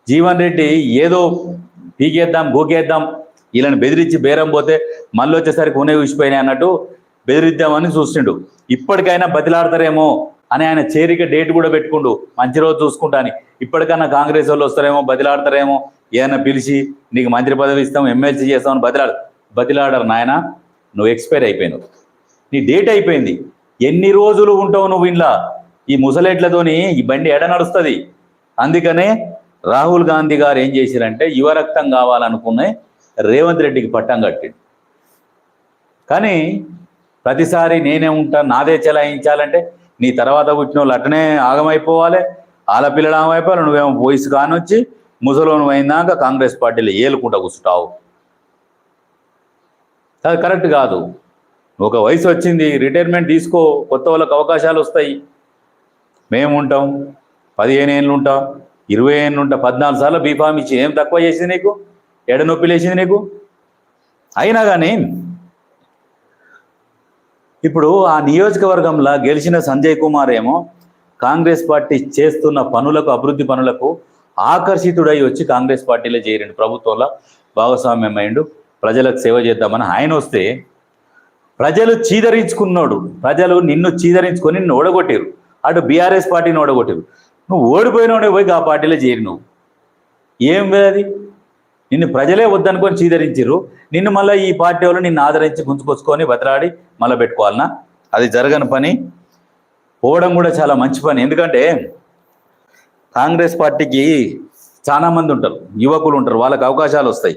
జీవన్ రెడ్డి ఏదో పీకేద్దాం గోకేద్దాం వీళ్ళని బెదిరించి బేరం పోతే మళ్ళీ వచ్చేసరికి ఉనే ఊసిపోయినాయి అన్నట్టు బెదిరిద్దామని చూస్తుండు. ఇప్పటికైనా బతిలాడతారేమో అని ఆయన చేరిక డేట్ కూడా పెట్టుకుండు, మంచి రోజు చూసుకుంటాని. ఇప్పటికన్నా కాంగ్రెస్ వాళ్ళు వస్తారేమో, బతిలాడతారేమో, ఏదైనా పిలిచి నీకు మంత్రి పదవి ఇస్తాం, ఎమ్మెల్సీ చేస్తామని బతిలాడరు నాయన. నువ్వు ఎక్స్పైర్ అయిపోయినావు, నీ డేట్ అయిపోయింది. ఎన్ని రోజులు ఉంటావు నువ్వు ఇంట్లో? ఈ ముసలేట్లతోని ఈ బండి ఎడ నడుస్తుంది. అందుకనే రాహుల్ గాంధీ గారు ఏం చేశారంటే యువరక్తం కావాలనుకునే రేవంత్ రెడ్డికి పట్టం కట్టిండు. కానీ ప్రతిసారి నేనే ఉంటా, నాదే చెలాయించాలంటే నీ తర్వాత పుట్టిన వాళ్ళు అట్టనే ఆగమైపోవాలి, ఆలపిల్లలు ఆగమైపోవాలి. నువ్వేమో వయసు కానొచ్చి ముసలోను అయినాక కాంగ్రెస్ పార్టీలో ఏలుకుంటా కూర్చుంటావు. అది కరెక్ట్ కాదు. ఒక వయసు వచ్చింది, రిటైర్మెంట్ తీసుకో, కొత్త వాళ్ళకి అవకాశాలు వస్తాయి. మేము ఉంటాం, 15 ఏళ్ళు ఉంటాం, 20 ఏళ్ళు ఉంటాం. 14 సార్లు బీఫామ్ ఇచ్చి ఏం తక్కువ చేసింది నీకు? ఎడ నొప్పి లేచింది నీకు? అయినా కానీ ఇప్పుడు ఆ నియోజకవర్గంలో గెలిచిన సంజయ్ కుమార్ ఏమో కాంగ్రెస్ పార్టీ చేస్తున్న పనులకు, అభివృద్ధి పనులకు ఆకర్షితుడై వచ్చి కాంగ్రెస్ పార్టీలో చేరిండు, ప్రభుత్వంలో భాగస్వామ్యం అయిండు, ప్రజలకు సేవ చేద్దామని ఆయన వస్తే ప్రజలు చీదరించుకున్నాడు. ప్రజలు నిన్ను చీదరించుకొని నిన్ను ఓడగొట్టారు. అటు బీఆర్ఎస్ పార్టీని ఓడగొట్టారు. నువ్వు ఓడిపోయినోడే పోయి ఆ పార్టీలో చేరి నువ్వు ఏం అది? నిన్ను ప్రజలే వద్దనుకొని చీదరించారు. నిన్ను మళ్ళీ ఈ పార్టీ వాళ్ళు నిన్ను ఆదరించి గుంజుకొచ్చుకొని బతలాడి మళ్ళీ పెట్టుకోవాలన్నా? అది జరగని పని. పోవడం కూడా చాలా మంచి పని. ఎందుకంటే కాంగ్రెస్ పార్టీకి చాలా మంది ఉంటారు, యువకులు ఉంటారు, వాళ్ళకి అవకాశాలు వస్తాయి.